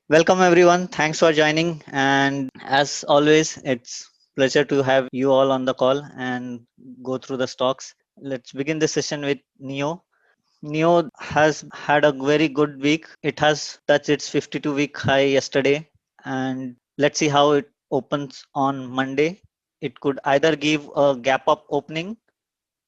Welcome everyone. Thanks for joining. And as always, it's pleasure to have you all on the call and go through the stocks. Let's begin the session with Neo. Neo has had a very good week. It has touched its 52-week high yesterday, and let's see how it opens on Monday. It could either give a gap up opening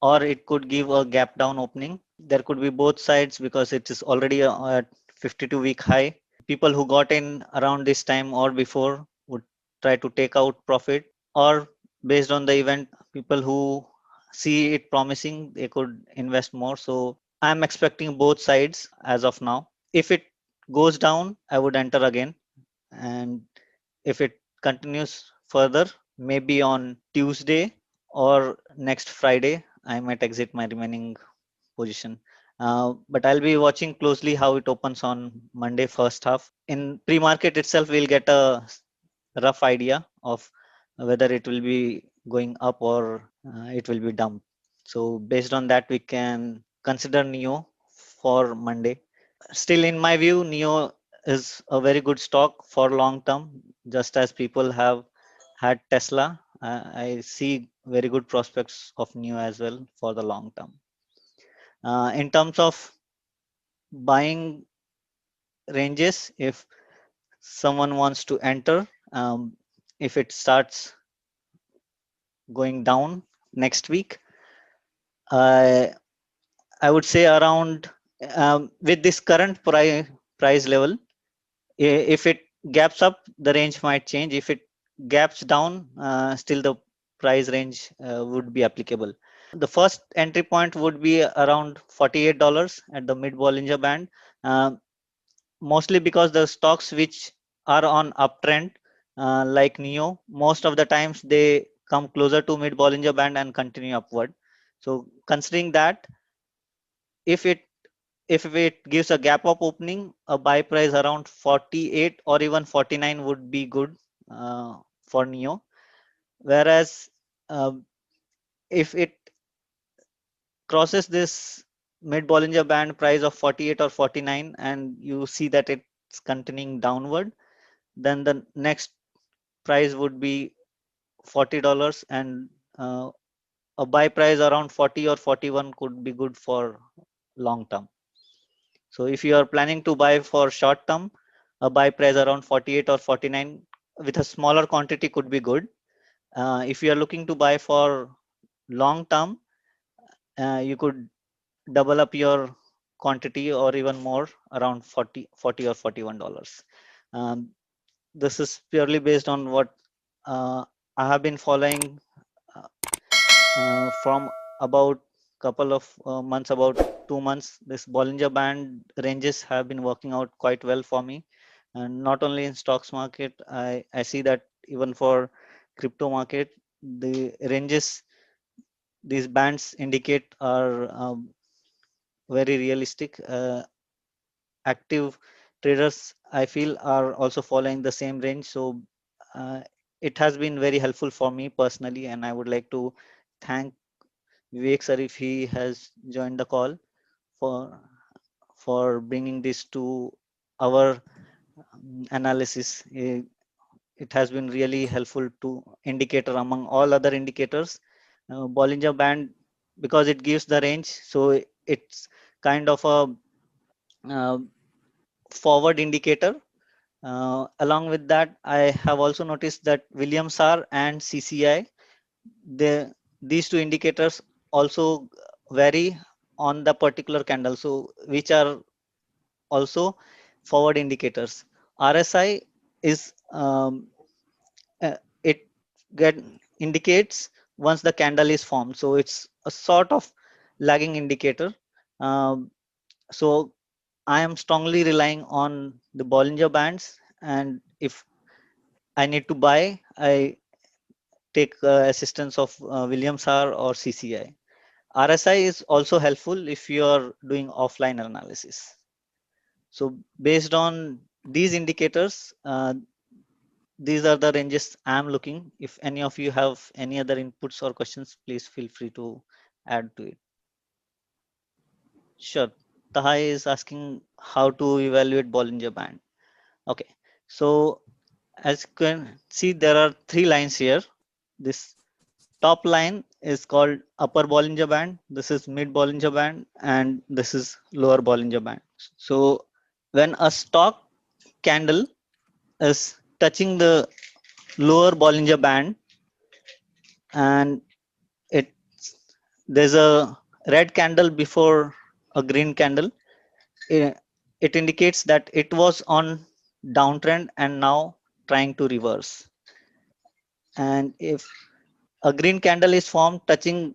or it could give a gap down opening. There could be both sides because it is already at 52-week high. People who got in around this time or before would try to take out profit, or based on the event, people who see it promising, they could invest more. So I'm expecting both sides as of now. If it goes down, I would enter again, and if it continues further, maybe on Tuesday or next Friday, I might exit my remaining position. But I'll be watching closely how it opens on Monday first half. In pre-market itself, we'll get a rough idea of whether it will be going up or it will be down. So based on that, we can consider Neo for Monday. Still, in my view, Neo is a very good stock for long term. Just as people have had Tesla, I see very good prospects of Neo as well for the long term. In terms of buying ranges, if someone wants to enter, if it starts going down next week, I I would say around with this current price level, if it gaps up, the range might change. If it gaps down, still the price range would be applicable. The first entry point would be around $48 at the mid Bollinger Band. Um, Mostly because the stocks which are on uptrend, like Neo, most of the times they come closer to mid Bollinger Band and continue upward. So considering that, if it if it gives a gap up opening, a buy price around 48 or even 49 would be good for Neo. Whereas uh, if it crosses this mid Bollinger Band price of 48 or 49 and you see that it's continuing downward, then the next price would be $40, and a buy price around 40 or 41 could be good for long term. So if you are planning to buy for short term, a buy price around 48 or 49 with a smaller quantity could be good. If you are looking to buy for long term, you could double up your quantity or even more, around 40 or $41. Um, this is purely based on what uh, I have been following uh, from about couple of months, about 2 months. This Bollinger Band ranges have been working out quite well for me, and not only in stocks market. I see that even for crypto market, the ranges these bands indicate are very realistic. Active traders, I feel, are also following the same range. So uh, it has been very helpful for me personally, and I would like to thank Vivek sir if he has joined the call for bringing this to our analysis. It has been really helpful to indicator among all other indicators. Bollinger Band, because it gives the range, so it's kind of a uh, forward indicator. Along with that, I have also noticed that Williams R and CCI, these two indicators also vary on the particular candle, so which are also forward indicators. RSI is it get indicates once the candle is formed, so it's a sort of lagging indicator. Um, so I am strongly relying on the Bollinger Bands, and if I need to buy, I take assistance of Williams R or CCI. RSI is also helpful if you are doing offline analysis. So based on these indicators, these are the ranges I'm looking. If any of you have any other inputs or questions, please feel free to add to it. Sure. Tahai is asking how to evaluate Bollinger Band. Okay. So as you can see, there are three lines here. This top line is called upper Bollinger Band, this is mid Bollinger Band, and this is lower Bollinger Band. So when a stock candle is touching the lower Bollinger Band, and it there's a red candle before a green candle, it, it indicates that it was on downtrend and now trying to reverse. And if a green candle is formed touching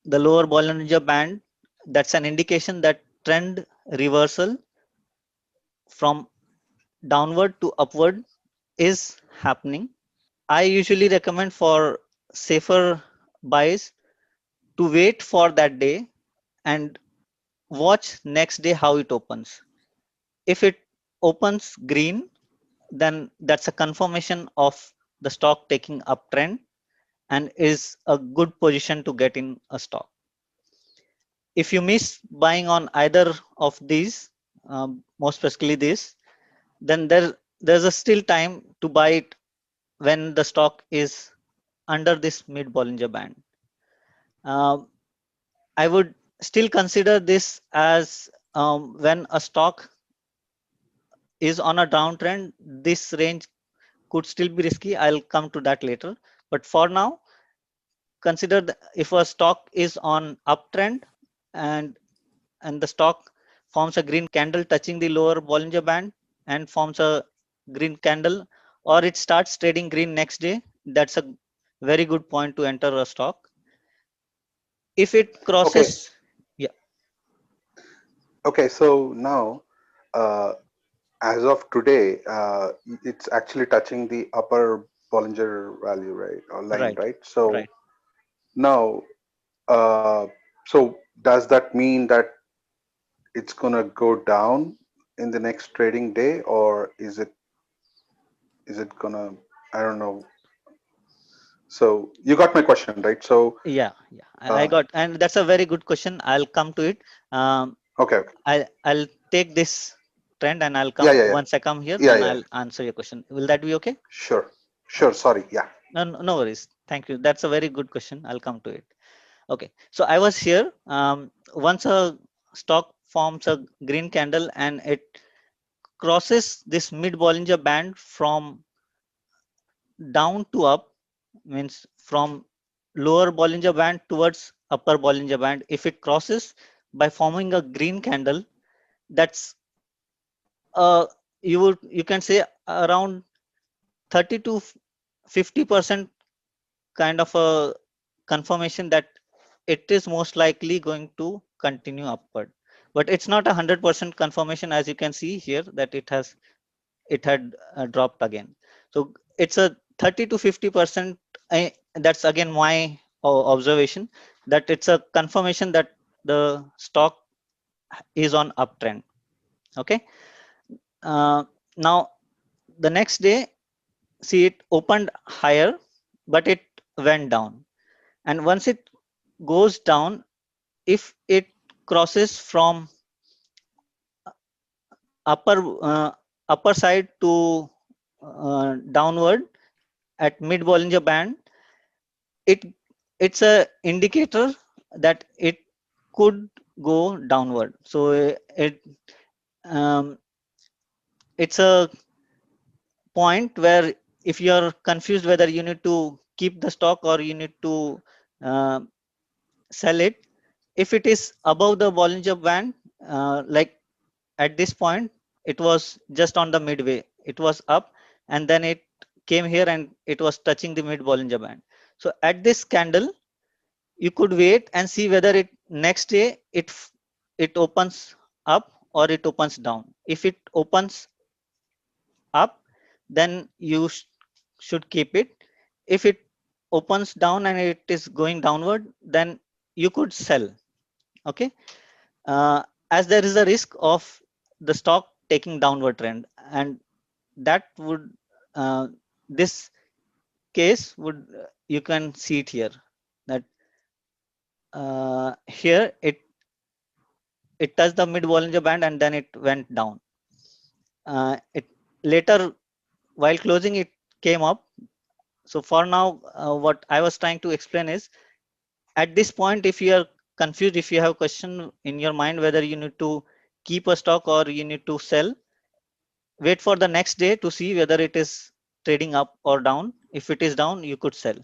the lower Bollinger Band, that's an indication that trend reversal from downward to upward is happening. I usually recommend for safer buys to wait for that day and watch next day how it opens. If it opens green, then that's a confirmation of the stock taking uptrend and is a good position to get in a stock. If you miss buying on either of these, most specifically this, then there's a still time to buy it when the stock is under this mid Bollinger Band. Um, I would still consider this as when a stock is on a downtrend, this range could still be risky. I'll come to that later. But for now, consider if a stock is on uptrend and the stock forms a green candle touching the lower Bollinger Band and forms a green candle, or it starts trading green next day, that's a very good point to enter a stock. If it Okay. crosses, yeah, Okay. So now, uh, as of today, it's actually touching the upper Bollinger value, right, or line, right, right? So right. now, uh, so does that mean that it's gonna go down in the next trading day, or is it gonna? I don't know. So you got my question, right? So Yeah, I uh, got, and that's a very good question. I'll come to it. Um, okay, okay, I'll take this trend and I'll yeah, come yeah, yeah, once I come here, yeah, then yeah. I'll answer your question. Will that be okay? Sure, sure. Okay. Sorry, yeah. No worries. Thank you. That's a very good question. I'll come to it. Okay. So I was here. Once a stock forms a green candle and it crosses this mid Bollinger Band from down to up, means from lower Bollinger Band towards upper Bollinger Band. If it crosses by forming a green candle, that's you can say around 30 to 50% kind of a confirmation that it is most likely going to continue upward, but it's not 100% confirmation, as you can see here that it had dropped again. So it's a 30 to 50%. That's again my observation, that it's a confirmation that the stock is on uptrend. Okay. Now the next day, see, it opened higher but it went down, and once it goes down, if it crosses from upper uh, upper side to downward at mid Bollinger Band, it it's a indicator that it could go downward. So it um, it's a point where if you're confused whether you need to keep the stock or you need to uh, sell it, if it is above the Bollinger Band, like at this point it was just on the midway, it was up and then it came here and it was touching the mid Bollinger Band. So at this candle you could wait and see whether it next day it opens up or it opens down. If it opens up, then you should keep it. If it opens down and it is going downward, then you could sell. Okay. uh, as there is a risk of the stock taking downward trend, and that would uh, this case would you can see it here, that here it touched the mid Bollinger Band and then it went down. It later while closing it came up. So for now, what I was trying to explain is, at this point, if you are confused, if you have question in your mind whether you need to keep a stock or you need to sell, wait for the next day to see whether it is trading up or down. If it is down, you could sell.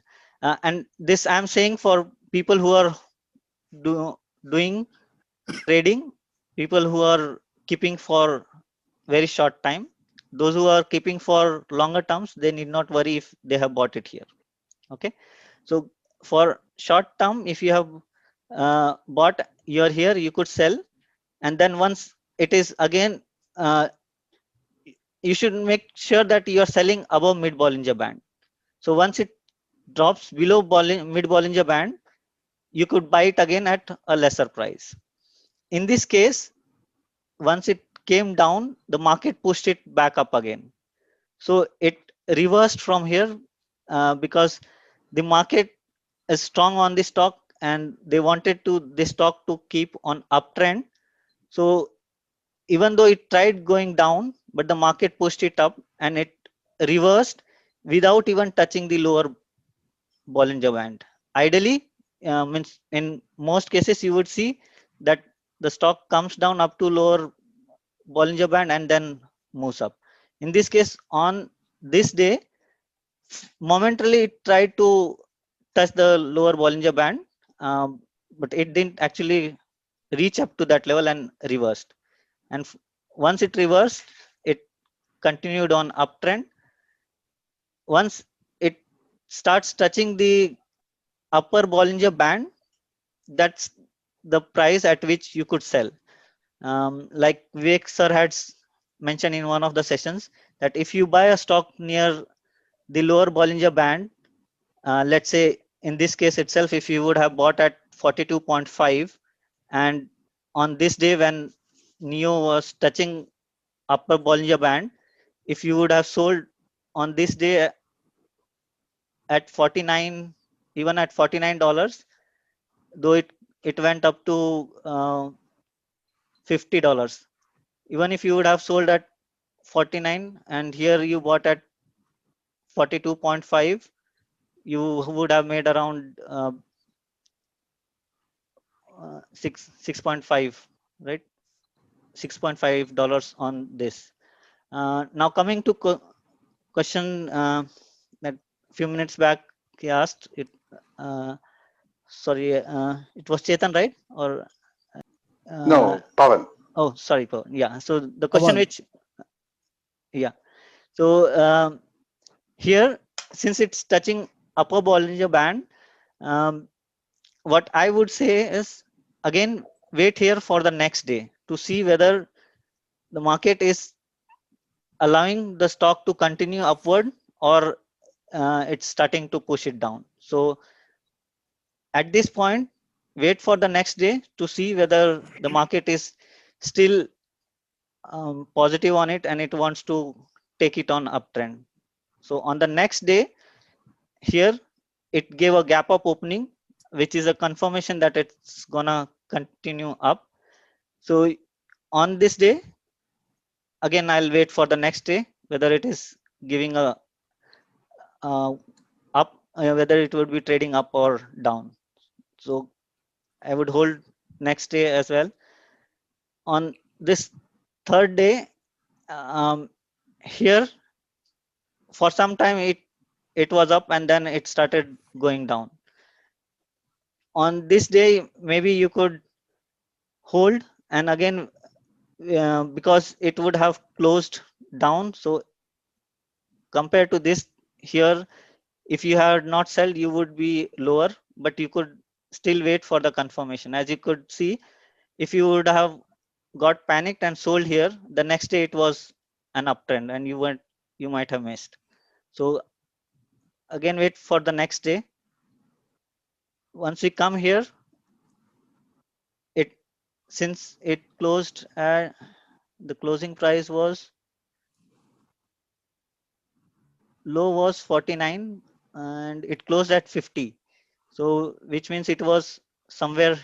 And this I'm saying for people who are doing trading, people who are keeping for very short time. Those who are keeping for longer terms, they need not worry if they have bought it here. Okay. So for short term, if you have bought, you're here, you could sell. And then once it is again, uh, you should make sure that you are selling above mid Bollinger Band. So once it drops below mid Bollinger Band, you could buy it again at a lesser price. In this case, once it came down, the market pushed it back up again. So it reversed from here, because the market is strong on the stock and they wanted to the stock to keep on uptrend. So even though it tried going down, but the market pushed it up and it reversed without even touching the lower Bollinger Band. Ideally, means in most cases you would see that the stock comes down up to lower Bollinger Band and then moves up. In this case, on this day, momentarily it tried to touch the lower Bollinger Band, but it didn't actually reach up to that level and reversed. And once it reversed, it continued on uptrend. Once it starts touching the upper Bollinger Band, that's the price at which you could sell. Like Vivek sir had mentioned in one of the sessions, that if you buy a stock near the lower Bollinger Band, let's say in this case itself, if you would have bought at 42.5, and on this day when NEO was touching upper Bollinger Band, if you would have sold on this day at 49, even at $49, though it went up to $50. Even if you would have sold at 49 and here you bought at 42.5, you would have made around 6.5, right? $6.5 on this. Now coming to question that few minutes back he asked it. Uh, Sorry, it was Chetan, right? Or uh, No, Pawan. oh, sorry, Pawan. Yeah. So the question Aman, which, yeah. So here, since it's touching upper Bollinger Band, um, what I would say is, again, wait here for the next day to see whether the market is allowing the stock to continue upward, or it's starting to push it down. So at this point, wait for the next day to see whether the market is still positive on it and it wants to take it on uptrend. So on the next day, here it gave a gap up opening, which is a confirmation that it's gonna continue up. So on this day, again, I'll wait for the next day whether it is giving a up, whether it would be trading up or down. So I would hold next day as well. On this third day, um, here for some time it was up and then it started going down. On this day, maybe you could hold, and again, because it would have closed down. So compared to this here, if you had not sold, you would be lower, but you could still wait for the confirmation. As you could see, if you would have got panicked and sold here, the next day it was an uptrend and you might have missed. So again, wait for the next day. Once we come here, it since it closed at the closing price was low was 49 and it closed at 50. So which means it was somewhere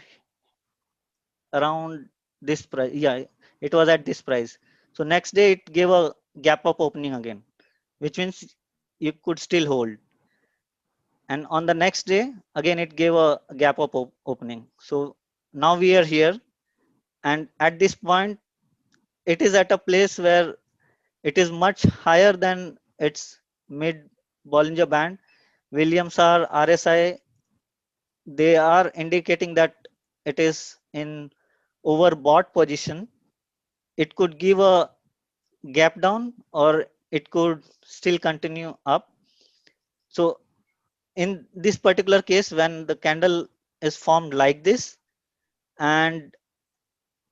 around this price. Yeah, it was at this price. So next day it gave a gap up opening again. which means you could still hold. And on the next day, again, it gave a gap up opening. So now we are here. And at this point, it is at a place where it is much higher than its mid Bollinger Band. Williams are RSI, they are indicating that it is in overbought position. It could give a gap down or it could still continue up. So in this particular case, when the candle is formed like this and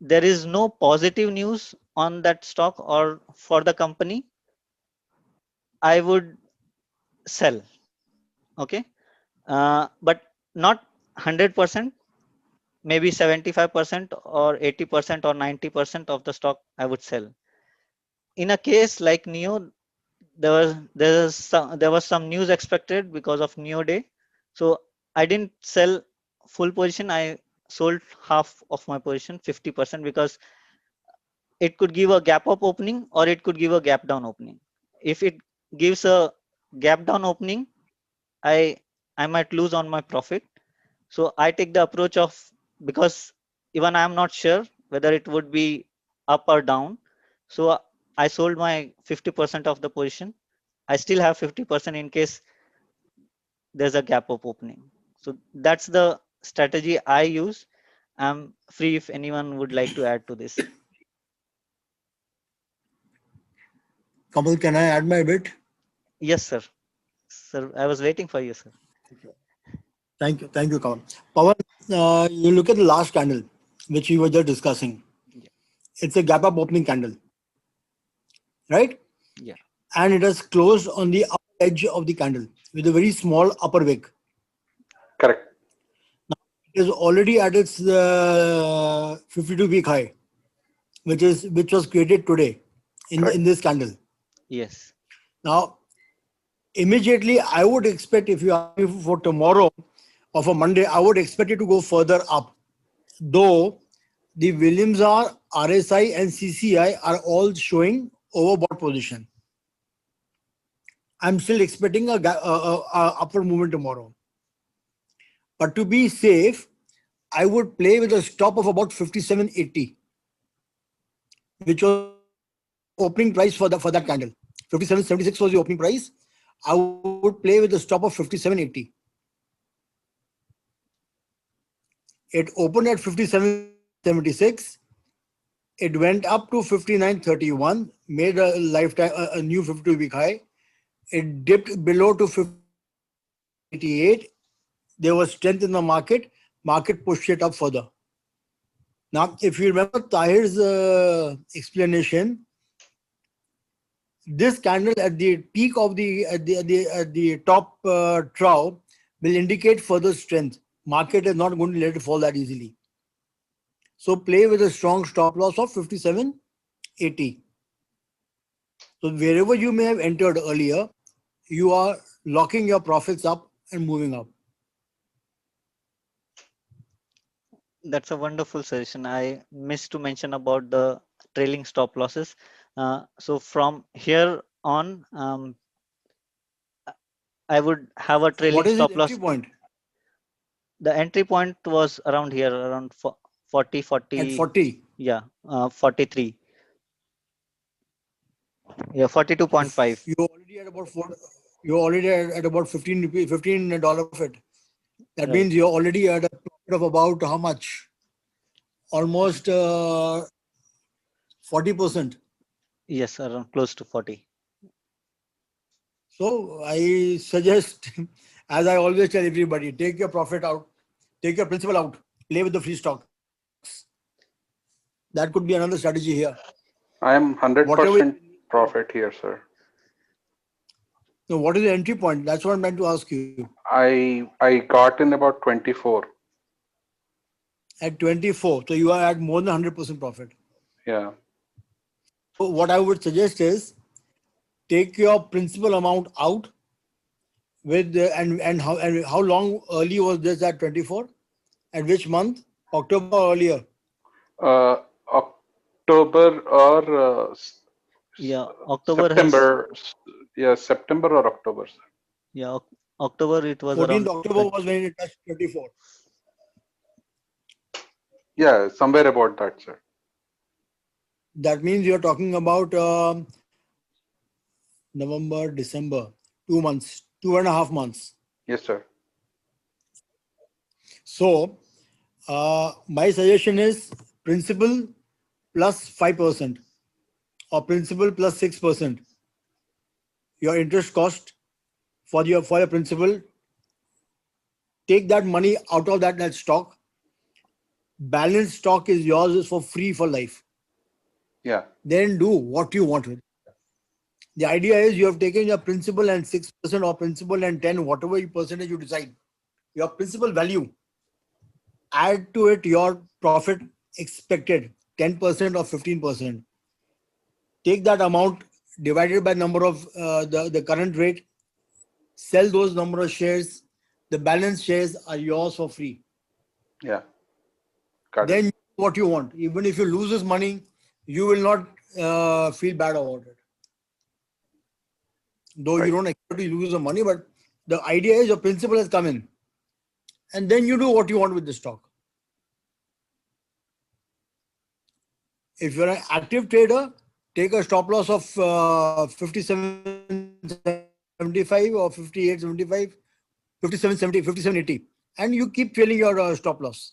there is no positive news on that stock or for the company, I would sell. Okay. But not 100%, maybe 75% or 80% or 90% of the stock I would sell. In a case like Neo, there was some news expected because of Neo Day, so I didn't sell full position. I sold half of my position, 50%, because it could give a gap up opening or it could give a gap down opening. If it gives a gap down opening, I I might lose on my profit. So I take the approach of, because even I am not sure whether it would be up or down. So I sold my 50% of the position. I still have 50% in case there's a gap up opening. So that's the strategy I use. I'm free if anyone would like to add to this. Kamal, can I add my bit? Yes, sir. Sir, I was waiting for you, sir. Thank you, Kamal. Pawan, you look at the last candle, which we were just discussing. Yeah. It's a gap up opening candle, right? Yeah. And it has closed on the upper edge of the candle with a very small upper wick. Correct. It is already at its 52-week high, which was created today in Correct. this candle. Yes. Now, immediately, I would expect, if you ask me for tomorrow or for Monday, I would expect it to go further up. Though the Williams R, RSI, and CCI are all showing overbought position. I'm still expecting a upward movement tomorrow. But to be safe, I would play with a stop of about 57.80, which was the opening price for that candle. 57.76 was the opening price. I would play with a stop of 57.80. It opened at 57.76. It went up to 59.31, made a lifetime a new 52-week high. It dipped below to 58. There was strength in the market. Market pushed it up further. Now, if you remember Tahir's explanation, this candle at the peak of the top trough will indicate further strength. Market is not going to let it fall that easily. So play with a strong stop loss of 57.80. So wherever you may have entered earlier, you are locking your profits up and moving up. That's a wonderful suggestion. I missed to mention about the trailing stop losses. So from here on, I would have a trailing What is his stop entry loss. point? The entry point was around here, around 40, At 40, 40. yeah, 43. Yeah, 42.5. You're already at about you're already at about 15 rupee, $15 profit. That Right. means you're already at a profit of about how much? Almost 40%. Yes, around close to 40. So I suggest, as I always tell everybody, take your profit out, take your principal out, play with the free stocks. That could be another strategy here. I am Whatever. 100% profit here, sir. No, what is the entry point? That's what I'm trying to ask you. I got in about 24. At 24, so you are at more than 100% profit. Yeah. So what I would suggest is take your principal amount out with and how long early was this at 24? At which month? October or earlier? October or Yeah, October has, September. Yeah, September or October, sir. Yeah, October it was 14th around October was when it touched 24. Yeah, somewhere about that, sir. That means you're talking about November, December, 2 months, 2.5 months. Yes, sir. So, my suggestion is principal plus 5% or principal plus 6%. Your interest cost for your principal, take that money out of that stock. Balance stock is yours is for free for life. Yeah, Then do what you want with it. The idea is you have taken your principal and 6% or principal and 10, whatever percentage you decide. Your principal value, add to it your profit expected, 10% or 15%. Take that amount divided by number of the current rate, sell those number of shares. The balance shares are yours for free. yeah, got it. Then what you want. Even if you lose this money, you will not feel bad about it. Though you Right. don't expect to lose the money, but the idea is your principal has come in. And then you do what you want with the stock. If you're an active trader, take a stop loss of 57.75 or 58.75, 57.70, 57.80, and you keep trailing your stop loss.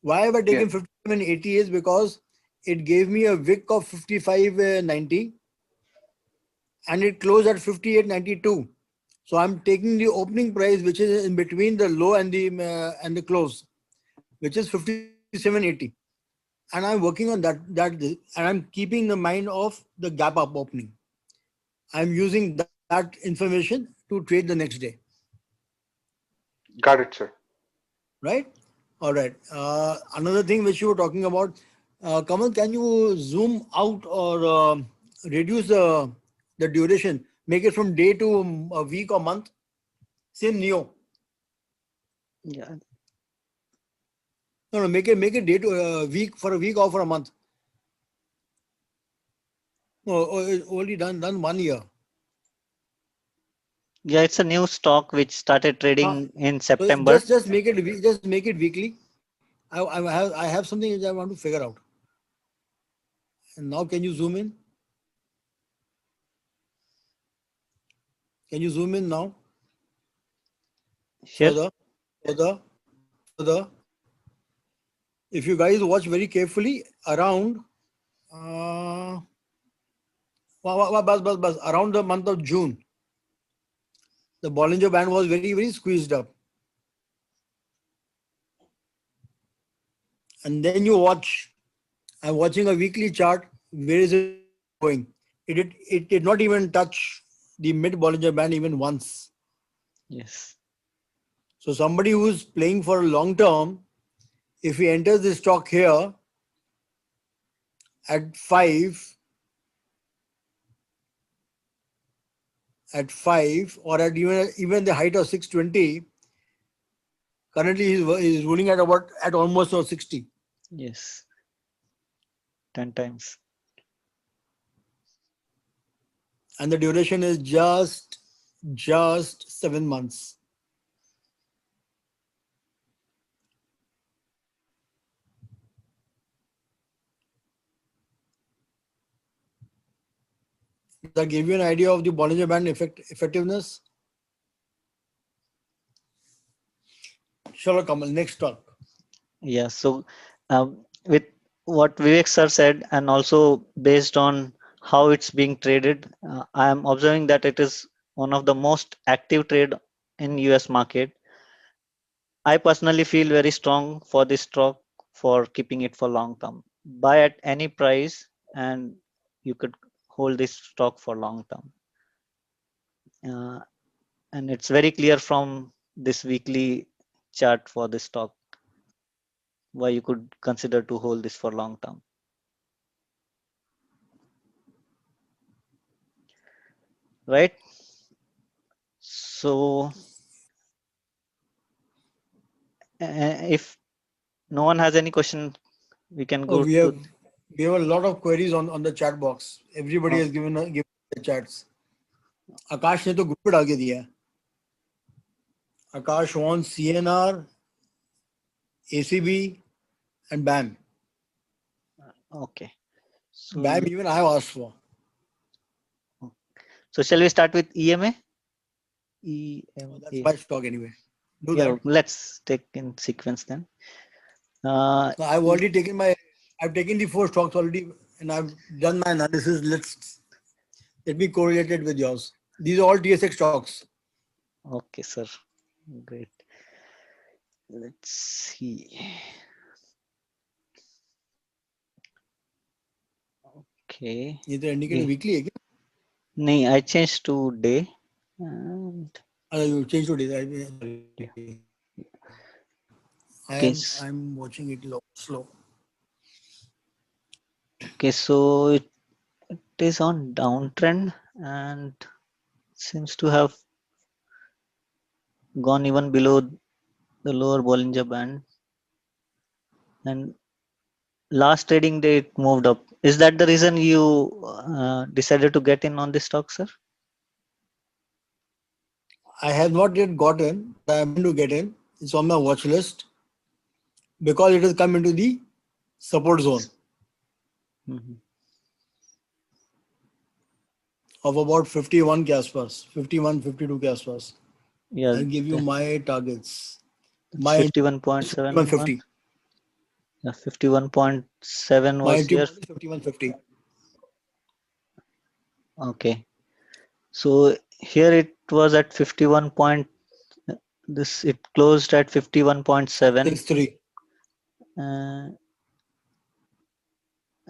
Why have I Yeah, taken 57.80 is because it gave me a wick of 55.90 and it closed at 58.92. So I'm taking the opening price, which is in between the low and the close, which is 57.80. And I'm working on and I'm keeping the mind of the gap up opening. I'm using that information to trade the next day. got it, sir. Right? All right. Another thing which you were talking about, Kamal, can you zoom out or reduce the duration? Make it from day to a week or month? Same Neo. yeah. No, make it day to a week, for a week or for a month. No, it's only done 1 year. Yeah, it's a new stock which started Uh, trading in so September. just make it weekly. I have something which I want to figure out. And now can you zoom in? Can you zoom in now? Here, Further, further, further. If you guys watch very carefully, around uh, around the month of June, the Bollinger Band was very, very squeezed up. And then you watch, I'm watching a weekly chart. Where is it going? It did not even touch the mid Bollinger Band even once. yes, So somebody who's playing for a long term, if he enters the stock here at 5 or at even the height of 620, currently he's ruling at almost 60. yes, 10 times. And the duration is just 7 months. Does that give you an idea of the Bollinger Band effectiveness? Sure, Kamal, next talk. Yeah, so with what Vivek sir said, and also based on how it's being traded, I am observing that it is one of the most active trade in US market. I personally feel very strong for this stock for keeping it for long term. Buy at any price and you could hold this stock for long term. Uh, and it's very clear from this weekly chart for this stock why you could consider to hold this for long term. Right? So if no one has any question, we can Oh, go we to have we have a lot of queries on the chat box. Everybody uh, has given the chats. आकाश ने तो group पे डाल के दिया है. Akash wants CNR, ACB, and BAM. Okay. So, BAM even I have asked for. so shall we start with EMA? That's EMA. my stock anyway. Do Yeah, that. let's take in sequence then. I've already taken I've taken the 4 stocks already, and I've done my analysis. Let me correlate it with yours. These are all TSX stocks. Okay, sir. Great. Let's see. Okay. ये तो indicator weekly है क्या? नहीं, I changed to day. And You change to day. okay. I'm watching it slow. Okay, so it is on downtrend and seems to have gone even below the lower Bollinger Band. And last trading day it moved up. Is that the reason you decided to get in on this stock, sir? I have not yet gotten, but I'm going to get in. It's on my watch list because it has come into the support zone of about 51 के आसपास, 51, 52 के आसपास. Yeah, I'll give you my targets. it's My 51.71. 51.50. Yeah, 51.7 My was entry here. point is 51.50. Okay. So here it was at 51 point. It closed at 51.7. 63.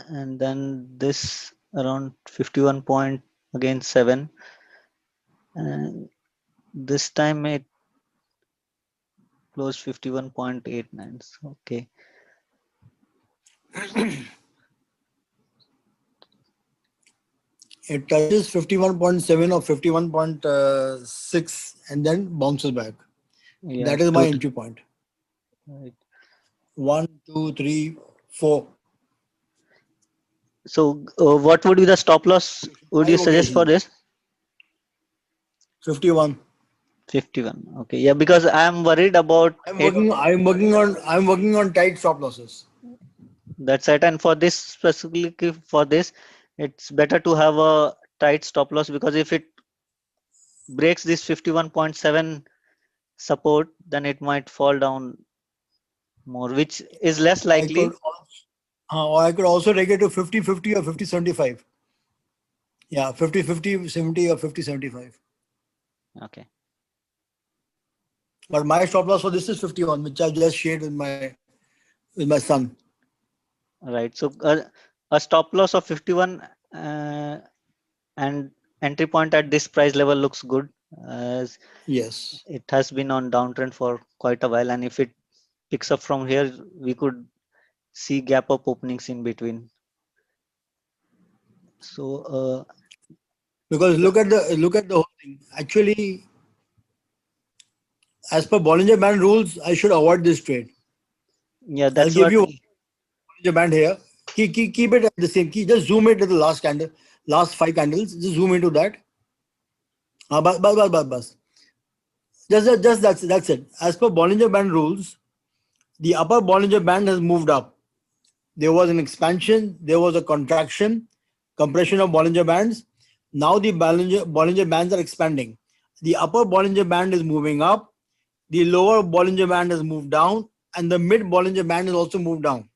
And then this around 51 point again 7, and this time it closed 51.89. Okay. It touches 51.7 or 51.6 and then bounces back. Yeah, That is my entry point. right. 1, 2, 3, 4. So what would be the stop loss would you suggest for this? 51. 51. Okay. Yeah, because I'm worried about it. I'm working on tight stop losses. That's right. And for this specifically for this, it's better to have a tight stop loss, because if it breaks this 51.7 support, then it might fall down more, which is less likely. I could also take it to 50-50 or 50-75. Yeah, 50-50, 70 or 50-75. Okay. But my stop loss for this is 51, which I just shared with my son. Right. So a stop loss of 51 and entry point at this price level looks good, as Yes. it has been on downtrend for quite a while, and if it picks up from here, we could see gap up openings in between. So Because look at the whole thing. Actually, as per Bollinger Band rules, I should avoid this trade. yeah, I'll that's give what. you Bollinger Band here. Keep it at the same key. Just zoom it to the last candle, last 5 candles. Just zoom into that. Bas. Just that's it. As per Bollinger Band rules, the upper Bollinger Band has moved up. There was an expansion, there was a contraction, compression of Bollinger Bands. Now the Bollinger Bands are expanding. The upper Bollinger Band is moving up, the lower Bollinger Band has moved down, and the mid Bollinger Band has also moved down.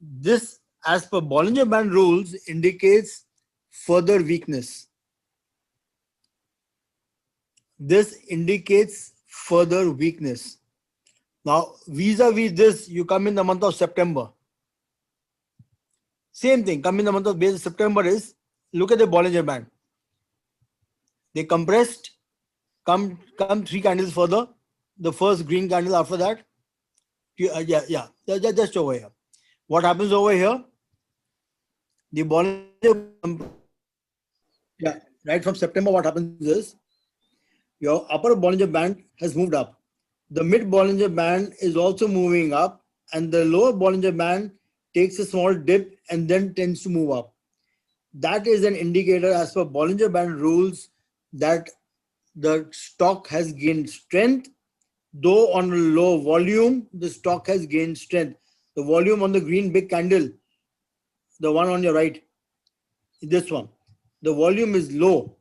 This, as per Bollinger Band rules, indicates further weakness. This indicates further weakness. Now, vis-a-vis this, you come in the month of September. Same thing, come in the month of September is, look at the Bollinger Band. They compressed, come 3 candles further. The first green candle after that. Just over here. What happens over here? The Bollinger, right from September, what happens is, your upper Bollinger Band has moved up. The mid Bollinger Band is also moving up, and the lower Bollinger Band takes a small dip and then tends to move up. That is an indicator, as per Bollinger Band rules, that the stock has gained strength, though on a low volume, the stock has gained strength. The volume on the green big candle, the one on your right, this one, the volume is low,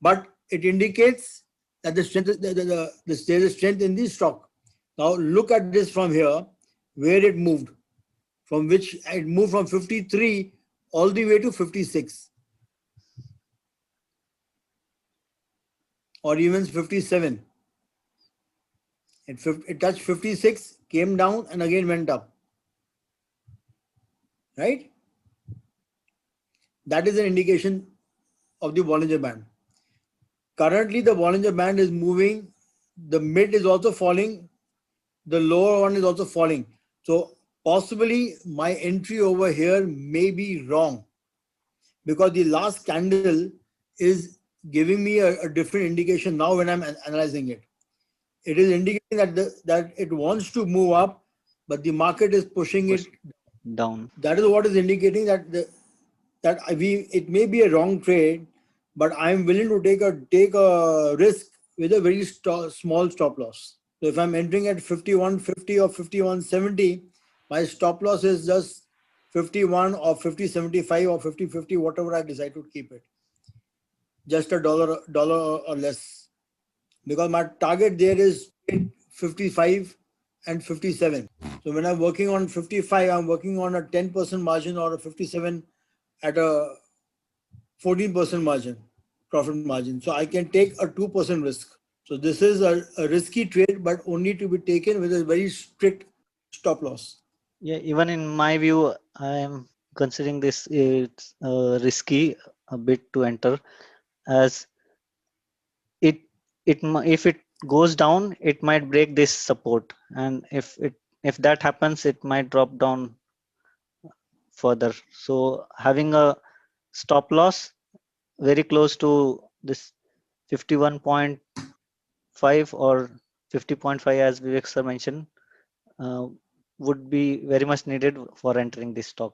but it indicates that the strength, there is strength in the stock. Now look at this from here, where it moved, from which it moved from 53 all the way to 56 or even 57. It touched 56, came down and again went up, right? That is an indication of the Bollinger Band. Currently, the Bollinger Band is moving. The mid is also falling. The lower one is also falling. So possibly my entry over here may be wrong, because the last candle is giving me a different indication now when I'm analyzing it. It is indicating that that it wants to move up, but the market is pushing it down. That is what is indicating that it may be a wrong trade, but I'm willing to take a risk with a very small stop loss. So if I'm entering at 51.50 or 51.70, my stop loss is just 51 or 50.75 or 50.50, whatever I decide to keep it. Just a dollar or less, because my target there is 55 and 57. So when I'm working on 55, I'm working on a 10% margin, or a 57 at a 14% margin, profit margin. So I can take a 2% risk. So this is a risky trade, but only to be taken with a very strict stop loss. Yeah, even in my view, I am considering this it's risky a bit to enter, as it if it goes down, it might break this support, and if that happens, it might drop down further. So having a stop loss very close to this 51.5 or 50.5, as Vivek sir mentioned, uh, would be very much needed for entering this stock.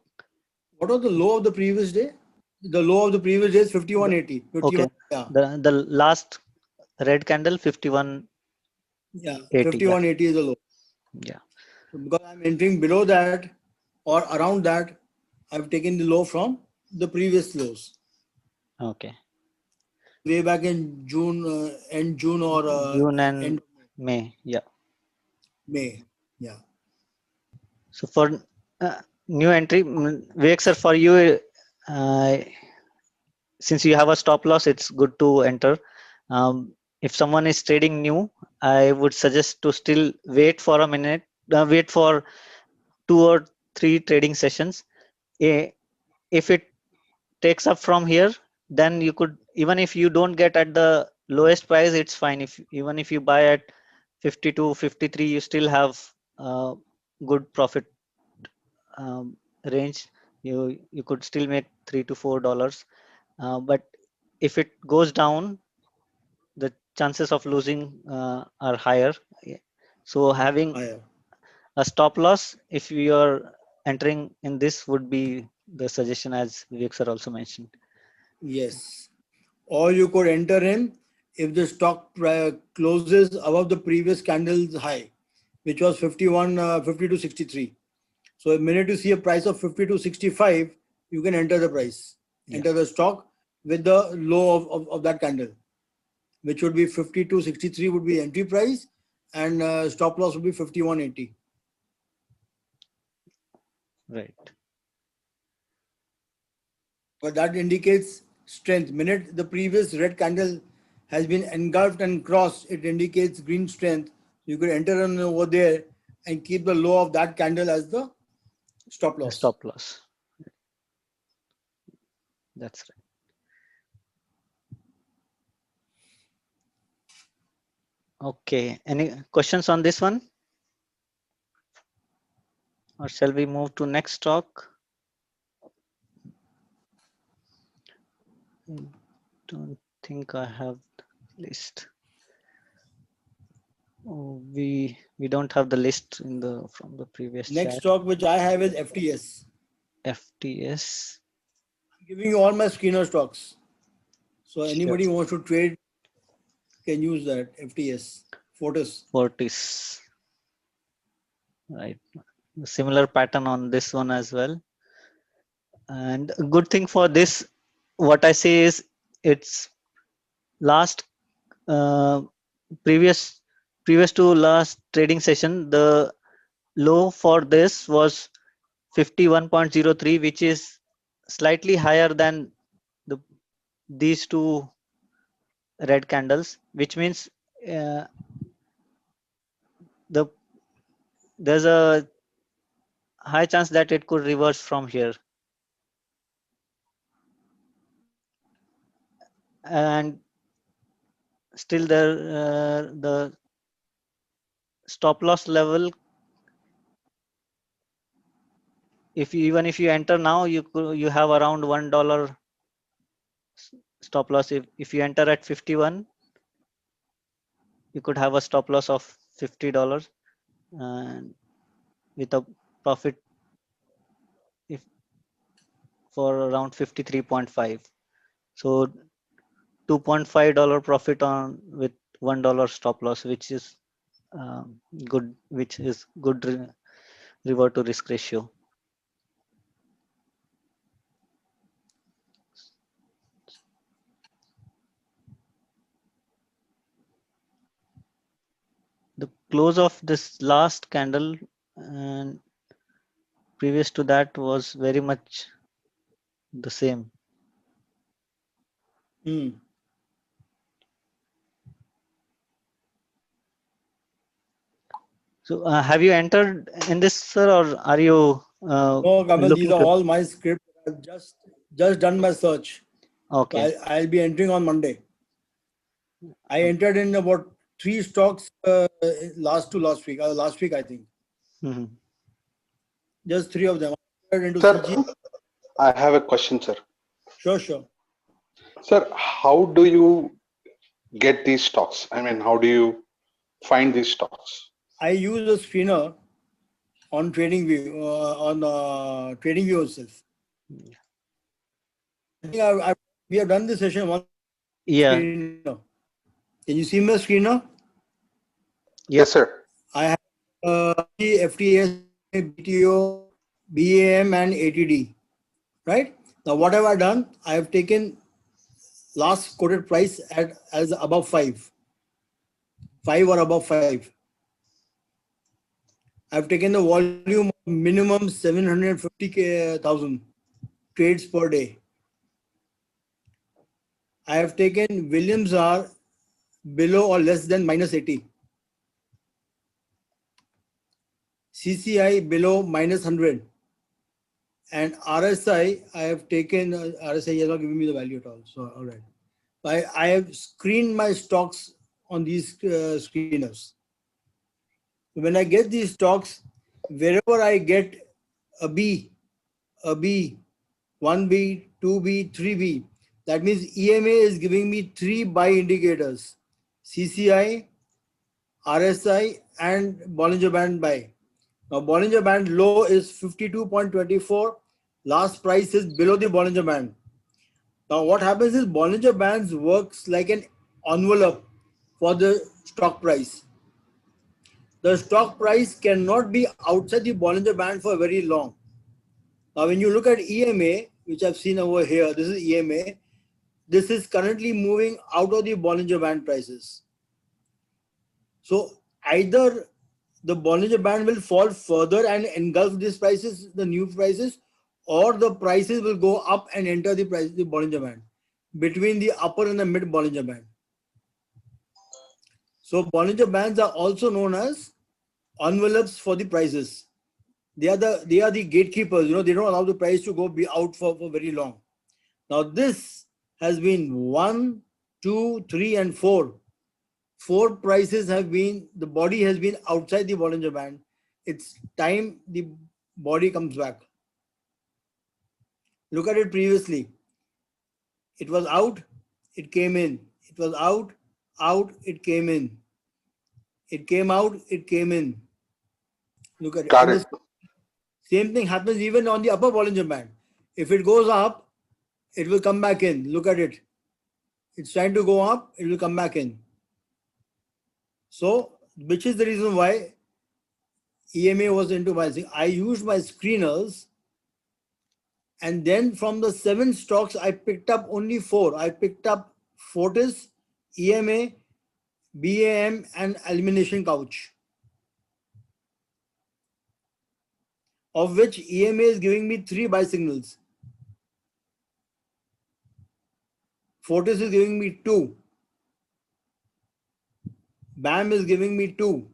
What was the low of the previous day? The low of the previous day is The, 51.80. okay, 51, yeah. the last red candle 51.80. Yeah, Yeah, 51.80 is the low. yeah, So because I'm entering below that or around that, I've taken the low from the previous lows. okay. Way back in June, end June or June end and May, yeah. May. Yeah. So for new entry, Vivek sir, for you, uh, since you have a stop loss, it's good to enter. If someone is trading new, I would suggest to still wait for a minute, wait for 2 or 3 trading sessions. If it takes up from here, then you could, even if you don't get at the lowest price, it's fine. If even if you buy at 52, 53, you still have good profit range. You could still make $3 to $4. But if it goes down, the chances of losing are higher. Yeah. So having Higher. a stop loss, if you are entering in this, would be the suggestion, as Vivek sir also mentioned. Yes. Or you could enter in if the stock closes above the previous candle's high, which was 52.63. So the minute you see a price of 52.65, you can enter the price, Yeah, enter the stock with the low of that candle, which would be 52.63 would be entry price, and stop loss would be 51.80. right. But that indicates strength. Minute the previous red candle has been engulfed and crossed, it indicates green strength. You could enter on over there and keep the low of that candle as the stop The loss. stop loss. That's right. Okay. Any questions on this one? Or shall we move to next stock? I don't think I have the list. Oh, we don't have the list in the from the previous Next chat. stock which I have is FTS. FTS. I'm giving you all my screener stocks. So Sure. anybody wants to trade can use that FTS, Fortis. Fortis. Right. Similar pattern on this one as well. And a good thing for this, what I say is it's last uh, previous previous to last trading session, the low for this was 51.03, which is slightly higher than the these two red candles, which means uh, the there's a high chance that it could reverse from here. And still there, the stop loss level, even if you enter now, you have around $1 stop loss. If you enter at 51, you could have a stop loss of $50 and with a profit if for around 53.5. So $2.5 profit on with $1 stop loss, which is good, which is good reward to risk ratio. The close of this last candle and previous to that was very much the same. Hmm. So have you entered in this, sir, or are you No, Kamal, these looking are to? all my scripts. I've just done my search. So Okay. I'll be entering on Monday. I entered in about 3 stocks last week. Last week, I think. Mhm. Just 3 of them. I entered into Sir, CG. I have a question, sir. Sure. Sir, how do you get these stocks? I mean, how do you find these stocks? I use a screener on TradingView, on TradingView itself. I think we have done this session one Yeah. screener. Can you see my screener? Yes, Yep. sir. I have FTS, BTO, BAM, and ATD. Right now, what have I done? I have taken last quoted price as above 5 or above 5. I've taken the volume of minimum 750,000 trades per day. I have taken Williams R below or less than minus 80. CCI below minus 100. And RSI, I have taken, RSI has not given me the value at all. So, all right. I have screened my stocks on these screeners. When I get these stocks, wherever I get a B, 1B, 2B, 3B, that means EMA is giving me 3 buy indicators: CCI, RSI, and Bollinger Band buy. Now, Bollinger Band low is 52.24. Last price is below the Bollinger Band. Now, what happens is Bollinger Bands works like an envelope for the stock price. The stock price cannot be outside the Bollinger Band for very long. Now, when you look at EMA, which I've seen over here, this is EMA. This is currently moving out of the Bollinger Band prices. So either the Bollinger Band will fall further and engulf these prices, the new prices, or the prices will go up and enter the Bollinger Band between the upper and the mid Bollinger Band. So Bollinger Bands are also known as envelopes for the prices. They are the gatekeepers. They don't allow the price to be out for very long. Now this has been 1, 2, 3, and 4. 4 prices have been, the body has been outside the Bollinger Band. It's time the body comes back. Look at it previously. It was out, it came in. It was out, it came in. It came out, it came in. Look at it. Got And it. the same thing happens even on the upper Bollinger Band. If it goes up, it will come back in. Look at it. It's trying to go up, it will come back in. So, which is the reason why EMA was into my thing. I used my screeners, and then from the 7 stocks, I picked up only 4. I picked up Fortis, EMA, BAM, and Elimination Couch, of which EMA is giving me 3 buy signals. Fortis is giving me 2. BAM is giving me 2.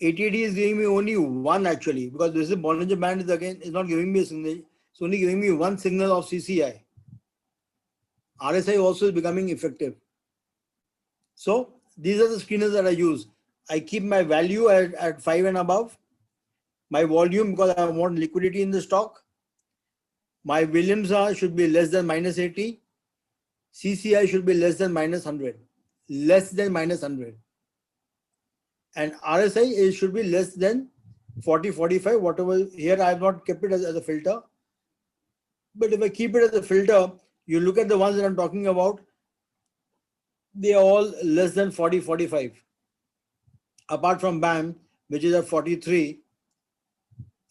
ATD is giving me only 1 actually, because this is Bollinger Band is not giving me a signal. It's only giving me 1 signal of CCI. RSI also is becoming effective. So these are the screeners that I use. I keep my value at 5 and above. My volume, because I want liquidity in the stock. My Williams should be less than minus 80. CCI should be less than minus 100. Less than minus 100. And RSI should be less than 40, 45, whatever. Here I have not kept it as a filter. But if I keep it as a filter, you look at the ones that I'm talking about, they are all less than 40, 45. Apart from BAM, which is at 43,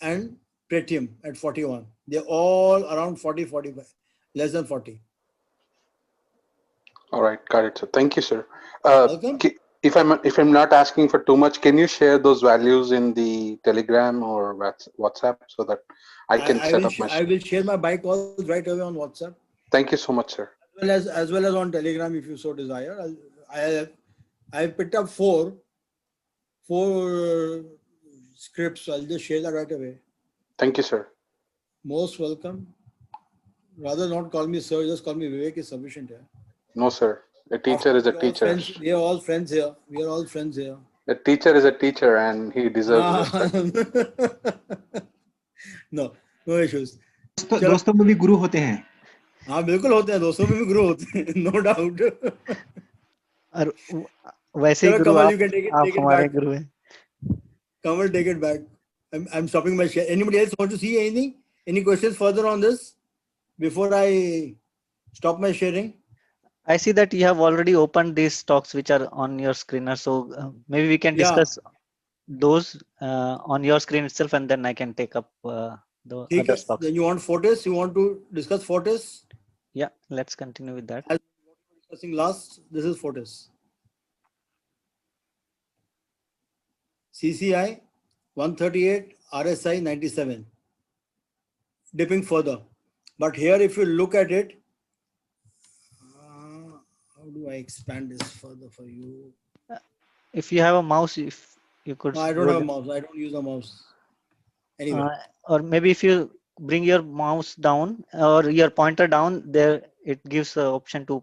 and Pretium at 41. They're all around 40, 45, less than 40. All right, got it, sir. Thank you, sir. Welcome. If I'm not asking for too much, can you share those values in the Telegram or WhatsApp so that I can set up my? I will share my buy calls right away on WhatsApp. Thank you so much, sir. As well as on Telegram, if you so desire. I picked up four scripts. I'll just share that right away. Thank you, sir. Most welcome. Rather not call me sir, just call me Vivek is sufficient here. No, sir. A teacher is a teacher. We are all friends here. We are all friends here. A teacher is a teacher and he deserves respect. No issues. दोस्तों में भी गुरु होते हैं. हाँ बिल्कुल होते हैं, दोस्तों में भी गुरु होते हैं, no doubt. और वैसे ही गुरु आप हमारे गुरु हैं. Kamal, take it back. I'm stopping my share. Anybody else want to see anything? Any questions further on this before I stop my sharing? I see that you have already opened these stocks which are on your screener. So maybe we can discuss those on your screen itself, and then I can take up the other stocks. Then you want Fortis? You want to discuss Fortis? Yeah, let's continue with that. As we were discussing last, this is Fortis. CCI 138, RSI 97. Dipping further. But here, if you look at it, how do I expand this further for you? If you have a mouse, if you could. No, I don't have a mouse. I don't use a mouse. Anyway. Or maybe if you bring your mouse down or your pointer down, there it gives the option to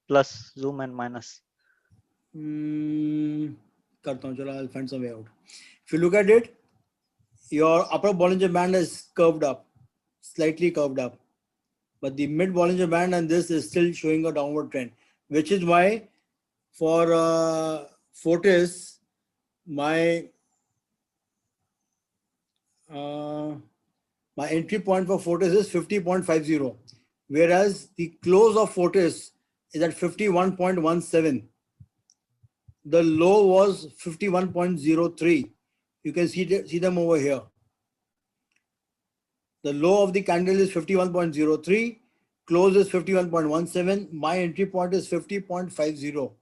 plus, zoom, and minus. I'll find some way out. If you look at it, your upper Bollinger Band is curved up, slightly curved up. But the mid Bollinger Band and this is still showing a downward trend, which is why for Fortis, my entry point for Fortis is 50.50, whereas the close of Fortis is at 51.17. The low was 51.03. You can see them over here. The low of the candle is 51.03. Close is 51.17. My entry point is 50.50,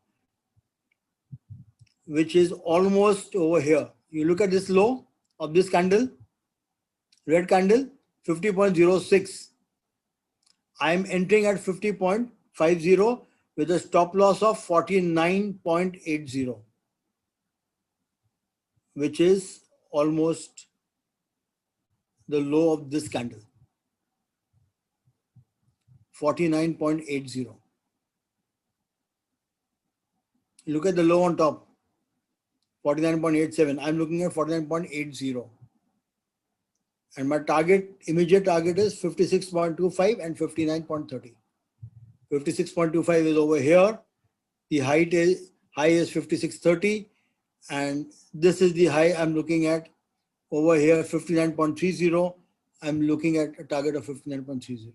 which is almost over here. You look at this low of this candle, red candle, 50.06. I am entering at 50.50 with a stop loss of 49.80, which is almost the low of this candle, 49.80. Look at the low on top, 49.87. I'm looking at 49.80. And my immediate target is 56.25 and 59.30. 56.25 is over here. The high is 56.30. And this is the high I'm looking at over here, 59.30. I'm looking at a target of 59.30.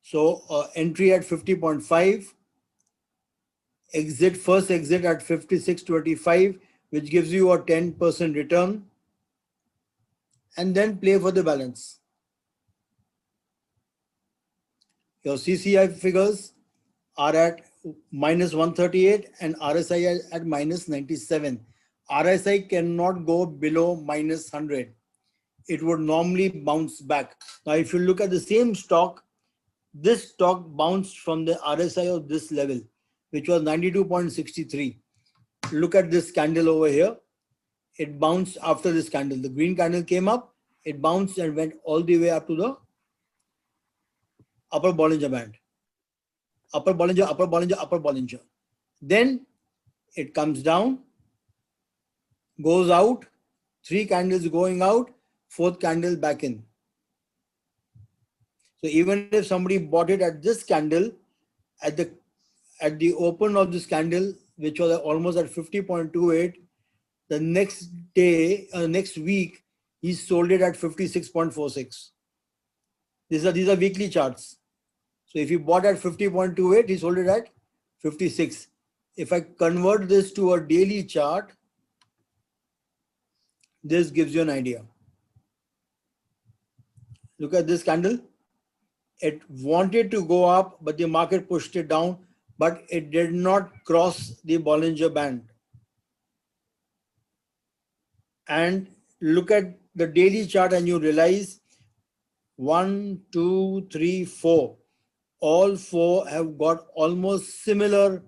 So entry at 50.5 first exit at 56.25, which gives you a 10% return, and then play for the balance. Your CCI figures are at minus 138 and RSI at minus 97. RSI cannot go below minus 100. It would normally bounce back. Now, if you look at the same stock, this stock bounced from the RSI of this level, which was 92.63. Look at this candle over here. It bounced after this candle. The green candle came up, it bounced and went all the way up to the upper Bollinger Band. Upper Bollinger, upper Bollinger, upper Bollinger. Then it comes down, goes out, 3 candles going out, 4th candle back in. So even if somebody bought it at this candle, at the open of this candle, which was almost at 50.28, the next day, next week, he sold it at 56.46. These are weekly charts. So if he bought at 50.28, he sold it at 56. If I convert this to a daily chart, this gives you an idea. Look at this candle. It wanted to go up, but the market pushed it down, but it did not cross the Bollinger Band. And look at the daily chart and you realize 1, 2, 3, 4. All 4 have got almost similar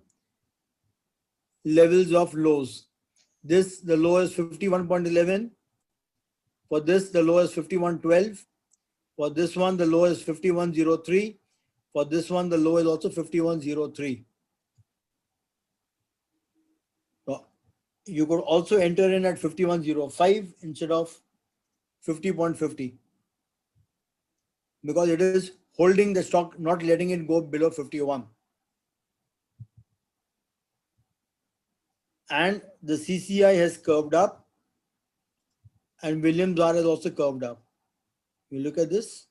levels of lows. This, the low is 51.11. For this, the low is 51.12. For this one, the low is 51.03. For this one, the low is also 51.03. So you could also enter in at 51.05 instead of 50.50 because it is holding the stock, not letting it go below 51. And the CCI has curved up and Williams R has also curved up. You look at this,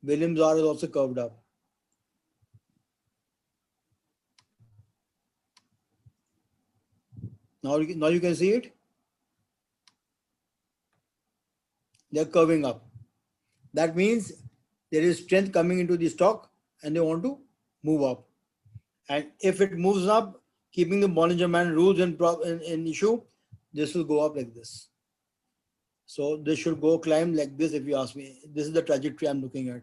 Williams R is also curved up. Now you can see it. They're curving up. That means there is strength coming into the stock and they want to move up. And if it moves up, keeping the Bollinger Band rules in issue, this will go up like this. So this should go climb like this if you ask me. This is the trajectory I'm looking at.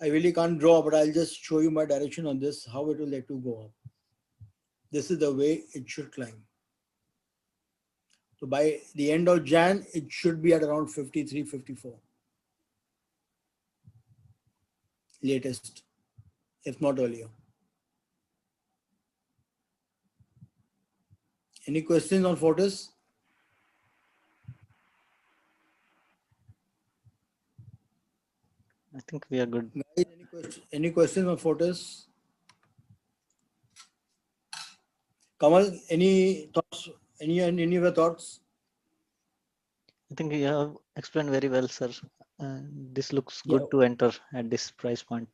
I really can't draw, but I'll just show you my direction on this, how it will let you go up. This is the way it should climb. So by the end of Jan, it should be at around 53, 54. Latest, if not earlier. Any questions on Fortis? I think we are good. Guys, any questions on Fortis? Kamal, any thoughts? Any of your thoughts? I think you have explained very well, sir. This looks good to enter at this price point.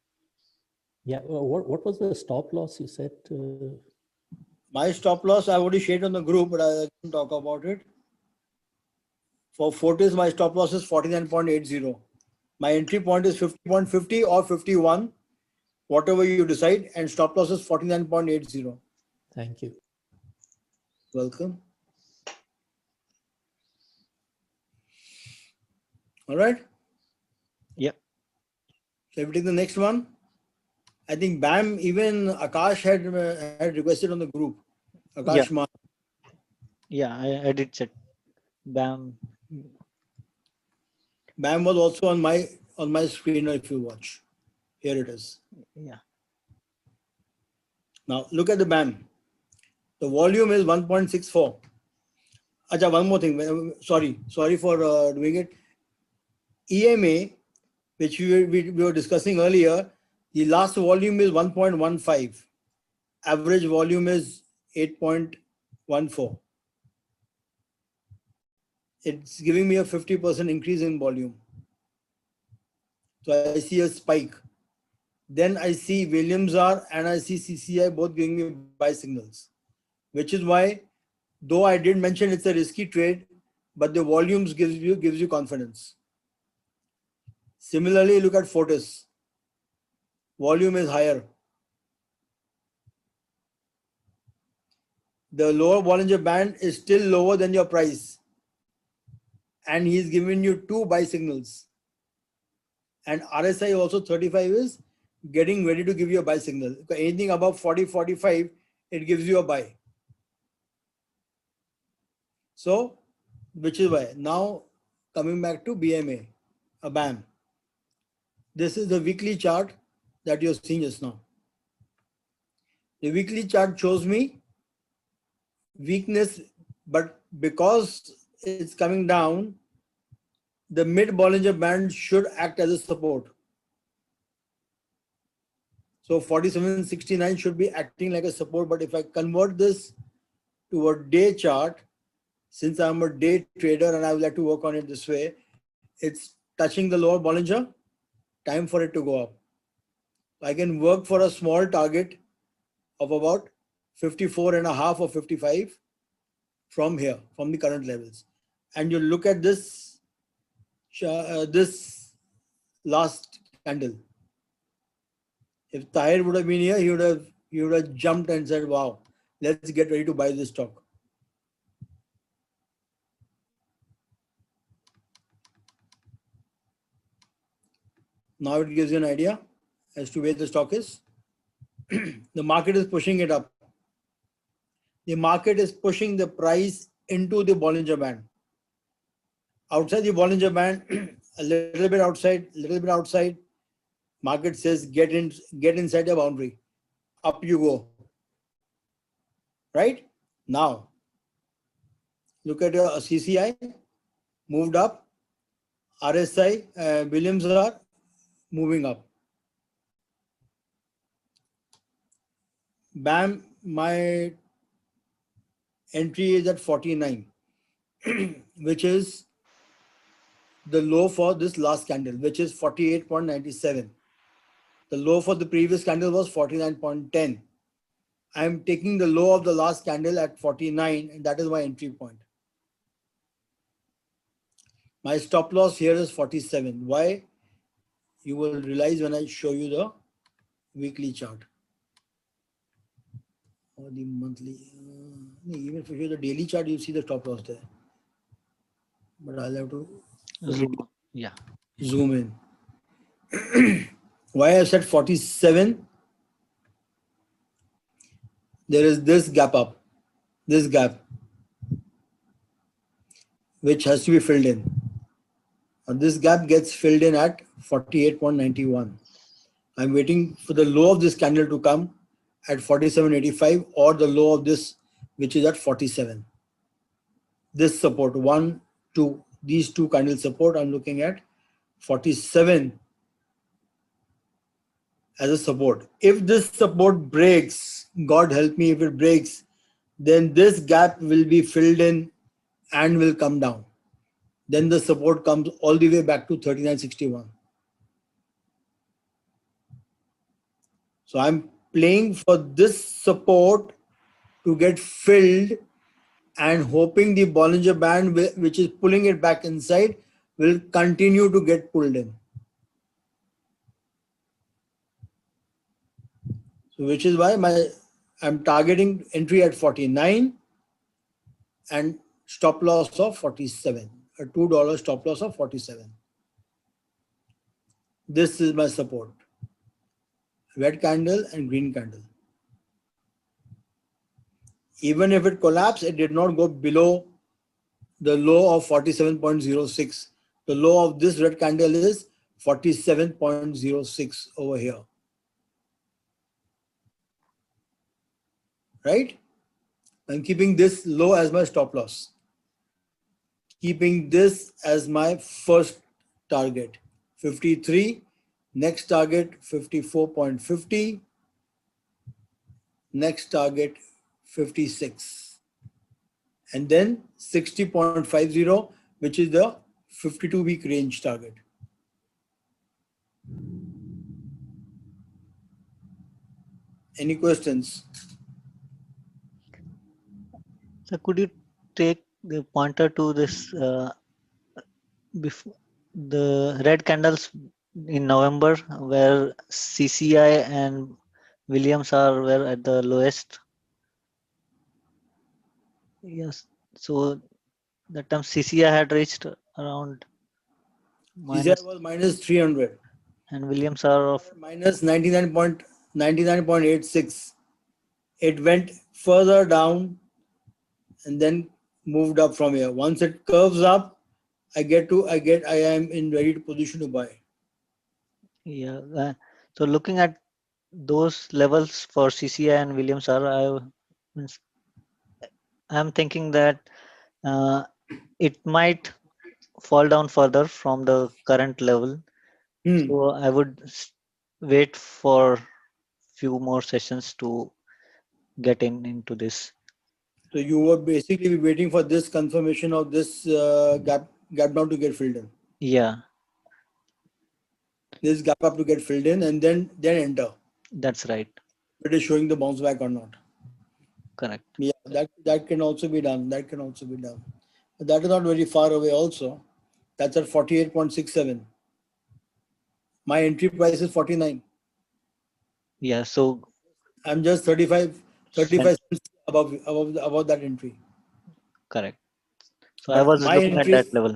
Yeah. What was the stop loss you said? My stop loss, I already shared on the group, but I can talk about it. For Fortis, my stop loss is 49.80. My entry point is 50.50 or 51, whatever you decide, and stop loss is 49.80. Thank you. Welcome. All right. Yeah. So if we take the next one, I think BAM, even Akash had requested on the group. Akash Ma. Yeah, I did check. BAM. BAM was also on my screener if you watch. Here it is. Yeah. Now look at the BAM. The volume is 1.64. Acha, one more thing. Sorry for doing it. EMA, which we were discussing earlier, the last volume is 1.15. Average volume is 8.14. It's giving me a 50% increase in volume. So I see a spike. Then I see Williams R and I see CCI both giving me buy signals, which is why, though I did mention it's a risky trade, but the volumes gives you confidence. Similarly, look at Fortis. Volume is higher. The lower Bollinger Band is still lower than your price, and he's given you 2 buy signals. And RSI also 35 is getting ready to give you a buy signal. Anything above 40, 45, it gives you a buy. So, which is why now coming back to BAMA, a BAM. This is the weekly chart that you're seeing just now. The weekly chart shows me weakness, but because it's coming down, the mid Bollinger Band should act as a support. So 47.69 should be acting like a support. But if I convert this to a day chart, since I'm a day trader and I would like to work on it this way, it's touching the lower Bollinger, time for it to go up. I can work for a small target of about 54.5 or 55 from here, from the current levels. And you look at this, this last candle. If Tahir would have been here, he would have jumped and said, wow, let's get ready to buy this stock. Now it gives you an idea as to where the stock is. The market is pushing it up. The market is pushing the price into the Bollinger Band. Outside the Bollinger Band, a little bit outside, market says get inside the boundary. Up you go. Right? Now, look at your CCI, moved up. RSI, Williams are moving up. BAM, my entry is at 49, which is the low for this last candle, which is 48.97. The low for the previous candle was 49.10. I am taking the low of the last candle at 49, and that is my entry point. My stop loss here is 47. Why? You will realize when I show you the weekly chart or the monthly. Even if you show the daily chart, you see the stop loss there. But I'll have to zoom in. Why I said 47? There is this gap up, this gap, which has to be filled in. And this gap gets filled in at 48.91. I'm waiting for the low of this candle to come at 47.85 or the low of this, which is at 47. This support, 1, 2, these two candle support, I'm looking at 47 as a support. If this support breaks, God help me if it breaks, then this gap will be filled in and will come down. Then the support comes all the way back to 39.61. So I'm playing for this support to get filled and hoping the Bollinger Band, which is pulling it back inside, will continue to get pulled in. So which is why I'm targeting entry at 49 and stop loss of 47, a $2 stop loss of 47. This is my support. Red candle and green candle. Even if it collapsed, it did not go below the low of 47.06. The low of this red candle is 47.06 over here. Right? I'm keeping this low as my stop loss. Keeping this as my first target, 53. Next target, 54.50. Next target, 56. And then 60.50, which is the 52-week range target. Any questions? So could you take the pointer to this before the red candles in November where CCI and Williams are were at the lowest? Yes. So that time CCI had reached around CCI minus was minus 300. and Williams are of Minus 99.86. It went further down and then moved up from here. Once it curves up, I am in ready position to buy. yeah. So looking at those levels for CCI and Williams are means I'm thinking that uh, it might fall down further from the current level. Hmm. So I would wait for few more sessions to get into this. So you were basically waiting for this confirmation of this gap down to get filled in. Yeah, This gap up to get filled in, and then enter. that's right. It is showing the bounce back or not. Correct. Yeah, that can also be done. That can also be done. But that is not very far away. Also, that's at 48.67. My entry price is 49. Yeah, so I'm just 35, then 35 cents above that entry. correct. So I But was my looking at entry, that level.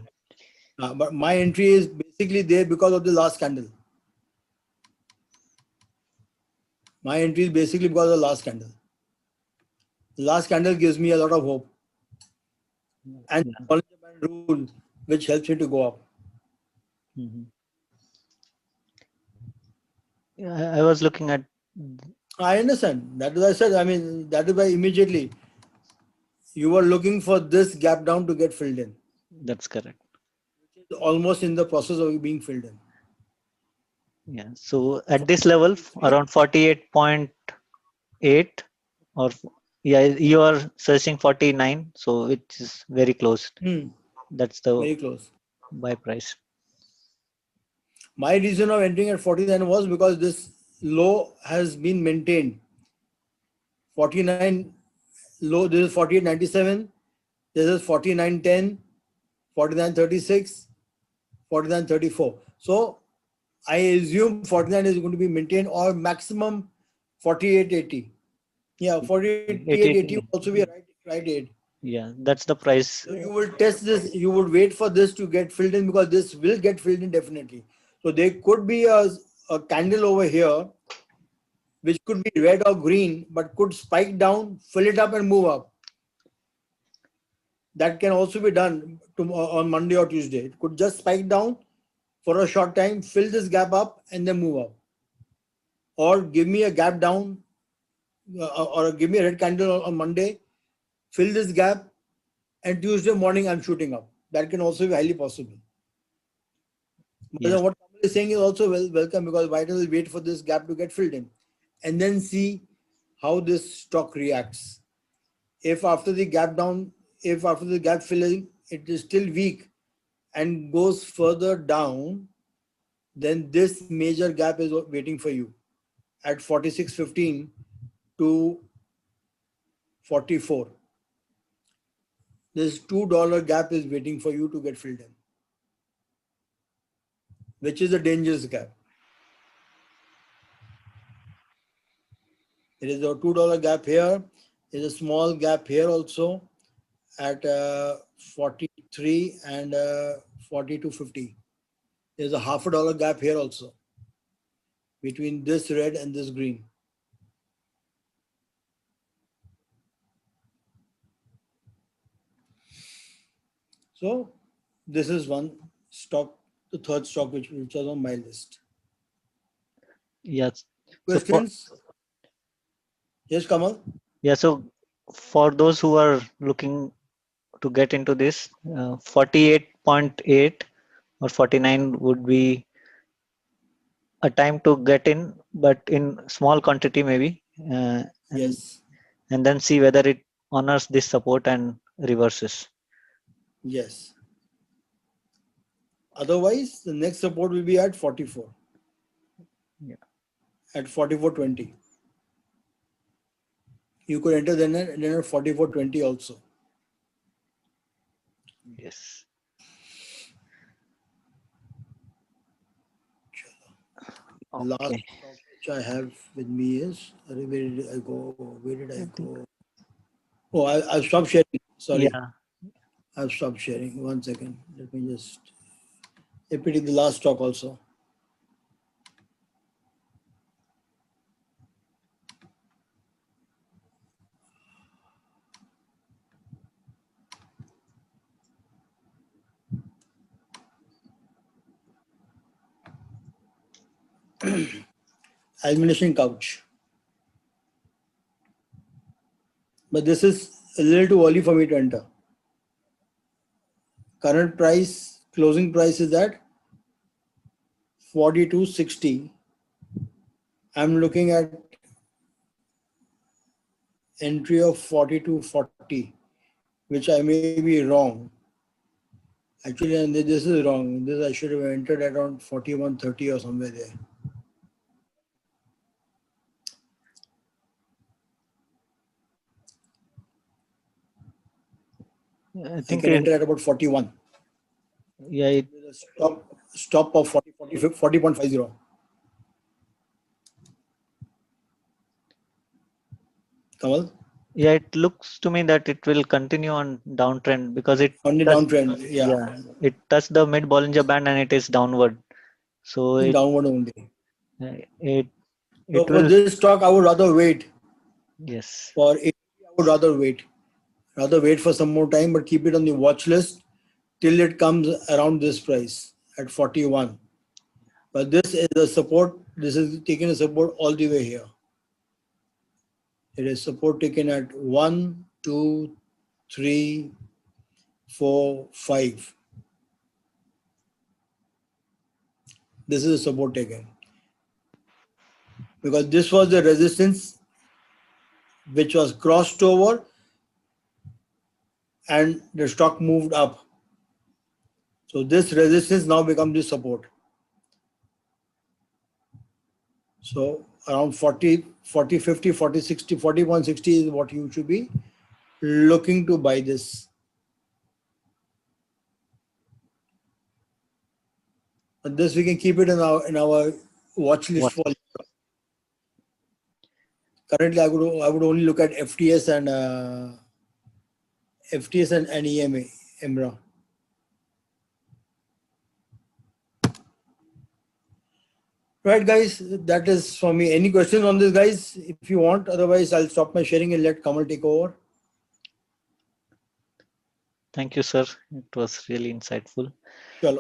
but my entry is basically there because of the last candle. My entry is basically because of the last candle. The last candle gives me a lot of hope, and Yeah. Bollinger Band rule, which helps me to go up. Mhm. Yeah, I was looking at I understand. That is why I said. I mean, that is why immediately you were looking for this gap down to get filled in, that's correct. which is almost in the process of being filled in. Yeah. So at this level, around 48.8 or yeah, you are searching 49, so which is very close. Hmm, That's the very close. buy price. My reason of entering at 49 was because this low has been maintained. 49 low, this is 48.97, this is 49.10, 49.36, 49.34. So I assume 49 is going to be maintained or maximum 48.80. Yeah, 48.80 will 880. also be a right aid. Yeah, that's the price. So you will test this, you would wait for this to get filled in because this will get filled in definitely. So there could be a candle over here which could be red or green, but could spike down, fill it up, and move up. That can also be done on Monday or Tuesday. It could just spike down for a short time, fill this gap up, and then move up. Or give me a gap down, or give me a red candle on Monday, fill this gap, and Tuesday morning I'm shooting up. That can also be highly possible. But Yes. then what Kamal is saying is also welcome because why does it wait for this gap to get filled in and then see how this stock reacts. If after the gap down, if after the gap filling, it is still weak and goes further down, then this major gap is waiting for you at 46.15 to 44. This $2 gap is waiting for you to get filled in, which is a dangerous gap. There is a $2 gap here. There is a small gap here also at 43 and 42.50. There's a $0.50 gap here also between this red and this green. So this is one stock, the third stock which was on my list. Yes. So for Questions? Yes, Kamal? yeah, so for those who are looking to get into this, 48.8 or 49 would be a time to get in, but in small quantity maybe, and Yes. and then see whether it honors this support and reverses. Yes. Otherwise, the next support will be at 44, Yeah. at 44.20. You could enter then at 44.20 also. Yes. Last Okay. stock which I have with me is, where did I go? Where did I I think, go? Oh, I've stopped sharing. Sorry, yeah. I've stopped sharing. 1 second. Let me just repeat the last stock also. Elimination couch. But this is a little too early for me to enter. Current price, closing price is at 42.60. I'm looking at entry of 42.40, which I may be wrong. Actually, and this is wrong. This I should have entered at around 41.30 or somewhere there. I I think can enter at about 41. yeah, it, With a stop of 40.50. Kamal? yeah, it looks to me that it will continue on downtrend because it On the touched, downtrend, yeah. yeah, it touched the mid Bollinger Band and it is downward. So Downward only. it So it for will, this stock, I would rather wait. yes. For ATD, I would rather wait. Rather wait for some more time, but keep it on the watch list till it comes around this price at 41. But this is a support. This is taking a support all the way here. It is support taken at 1, 2, 3, 4, 5. This is a support taken. Because this was the resistance which was crossed over and the stock moved up. So this resistance now becomes the support. So around 40, 40, 50, 40, 60, 41.60 is what you should be looking to buy this. But this we can keep it in our watch list What? for. Currently, I would only look at FTS and EMA, EMRA. Right, guys, that is for me. Any questions on this, guys? If you want, otherwise I'll stop my sharing and let Kamal take over. Thank you, sir. It was really insightful. Sure.